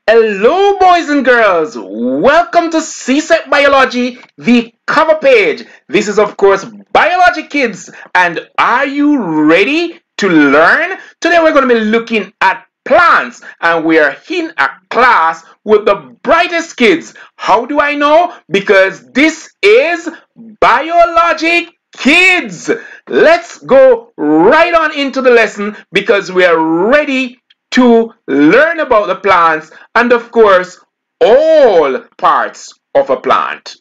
Hello, boys and girls. Welcome to CSEC Biology, the cover page. This is, of course, Biology Kids. And are you ready to learn? Today, we're going to be looking at plants, and we are in a class with the brightest kids. How do I know? Because this is Biology Kids. Let's go right on into the lesson because we are ready to learn about the plants and, of course, all parts of a plant.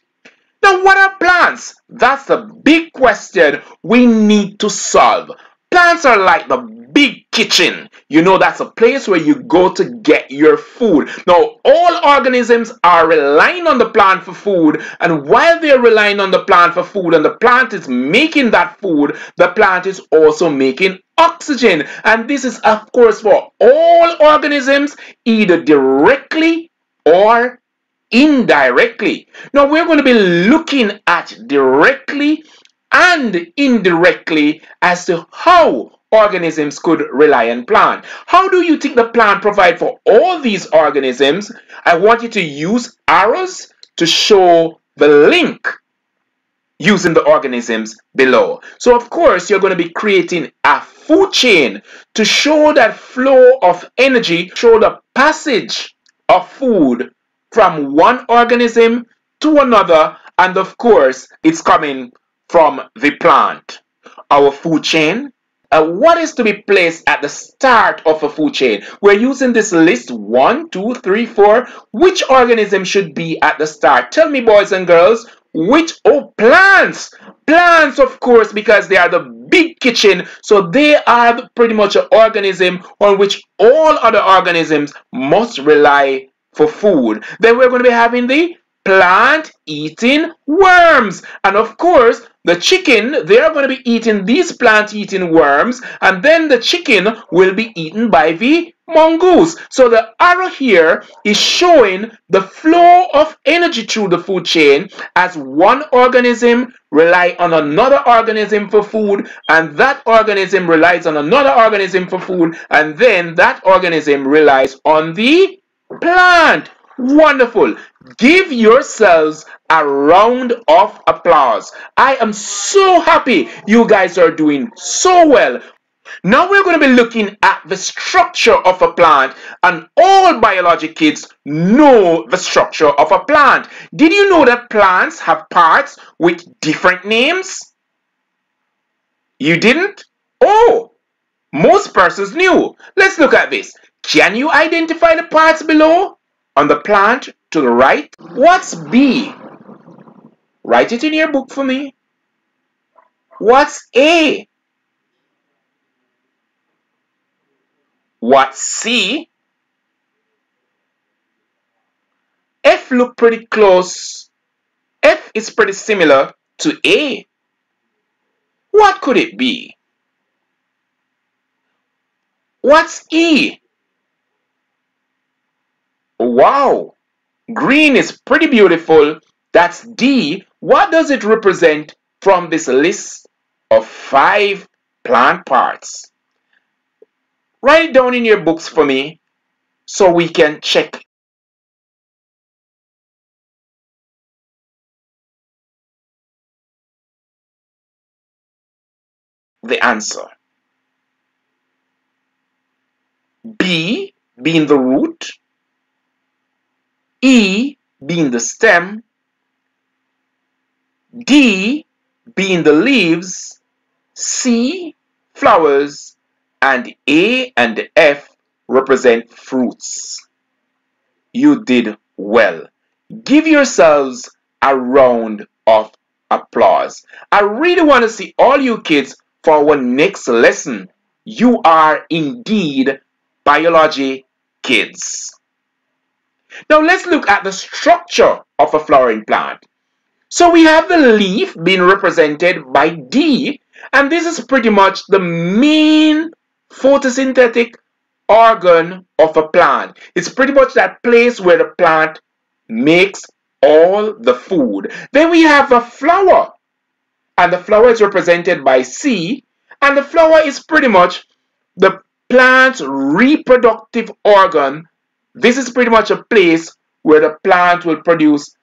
Now, what are plants? That's the big question we need to solve. Plants are like the big kitchen. You know, that's a place where you go to get your food. Now, all organisms are relying on the plant for food, and while they're relying on the plant for food and the plant is making that food, the plant is also making oxygen. And this is, of course, for all organisms, either directly or indirectly. Now we're going to be looking at directly and indirectly as to how organisms could rely on plant. How do you think the plant provide for all these organisms? I want you to use arrows to show the link using the organisms below. So of course you're going to be creating a food chain to show that flow of energy, show the passage of food from one organism to another, and of course it's coming from the plant. Our food chain. What is to be placed at the start of a food chain? We're using this list 1, 2, 3, 4. Which organism should be at the start? Tell me, boys and girls, which? Oh, plants. Plants, of course, because they are the big kitchen, so they are pretty much an organism on which all other organisms must rely for food. Then we're going to be having the plant eating worms, and of course the chicken, they are going to be eating these plant eating worms, and then the chicken will be eaten by the mongoose. So the arrow here is showing the flow of energy through the food chain as one organism rely on another organism for food, and that organism relies on another organism for food, and then that organism relies on the plant. Wonderful. Give yourselves a round of applause. I am so happy you guys are doing so well. Now we're going to be looking at the structure of a plant, and all biology kids know the structure of a plant. Did you know that plants have parts with different names? You didn't? Oh, most persons knew. Let's look at this. Can you identify the parts below? On the plant to the right. What's B? Write it in your book for me. What's A? What's C? F look pretty close. F is pretty similar to A. What could it be? What's E? Wow, green is pretty beautiful. That's D. What does it represent from this list of 5 plant parts? Write it down in your books for me so we can check the answer. B being the root, E being the stem, D being the leaves, C flowers, and A and F represent fruits. You did well. Give yourselves a round of applause. I really want to see all you kids for our next lesson. You are indeed biology kids. Now let's look at the structure of a flowering plant. So we have the leaf being represented by D, and this is pretty much the main photosynthetic organ of a plant. It's pretty much that place where the plant makes all the food. Then we have a flower, and the flower is represented by C, and the flower is pretty much the plant's reproductive organ This is pretty much a place where the plant will produce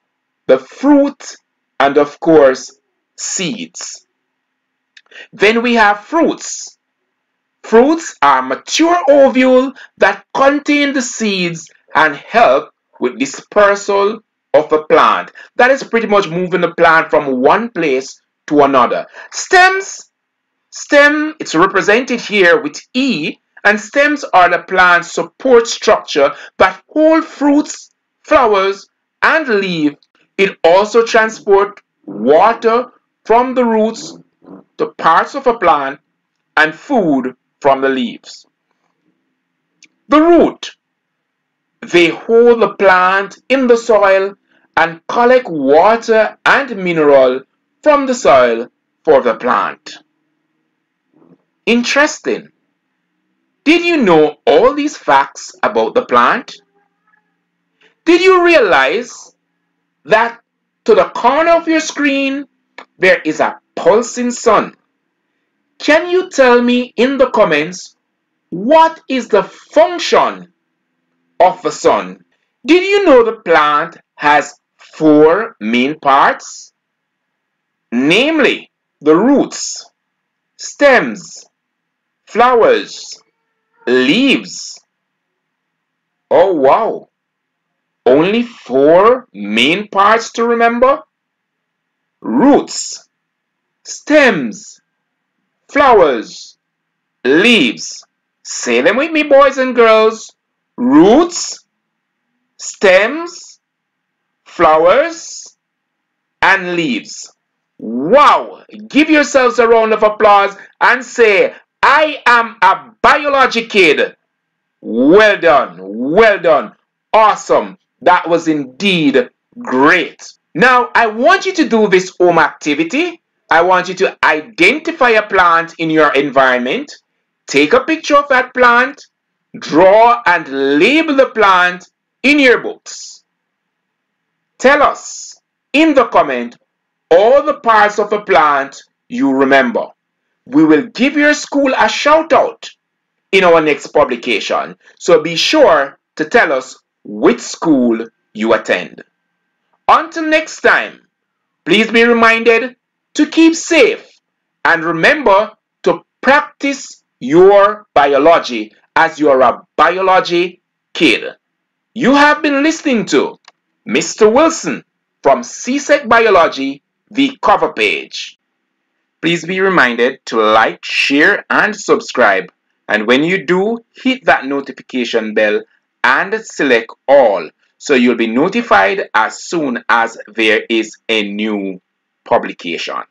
the fruit and of course seeds. Then we have fruits. Fruits are mature ovules that contain the seeds and help with dispersal of a plant. That is pretty much moving the plant from one place to another. Stems. Stem, it's represented here with E, and stems are the plant's support structure that hold fruits, flowers, and leaves. It also transports water from the roots to parts of a plant and food from the leaves. The root. They hold the plant in the soil and collect water and mineral from the soil for the plant. Interesting. Did you know all these facts about the plant? Did you realize that to the corner of your screen there is a pulsing sun? Can you tell me in the comments what is the function of the sun? Did you know the plant has 4 main parts? Namely, the roots, stems, flowers, leaves. Oh wow! Only 4 main parts to remember? Roots, stems, flowers, leaves. Say them with me, boys and girls. Roots, stems, flowers, and leaves. Wow! Give yourselves a round of applause and say, I am a biology kid. Well done, well done. Awesome. That was indeed great. Now, I want you to do this home activity. I want you to identify a plant in your environment. Take a picture of that plant. Draw and label the plant in your books. Tell us in the comment all the parts of a plant you remember. We will give your school a shout out in our next publication. So be sure to tell us which school you attend. Until next time, please be reminded to keep safe and remember to practice your biology as you are a biology kid. You have been listening to Mr. Wilson from CSEC Biology, the cover page. Please be reminded to like, share, and subscribe. And when you do, hit that notification bell and select all so you'll be notified as soon as there is a new publication.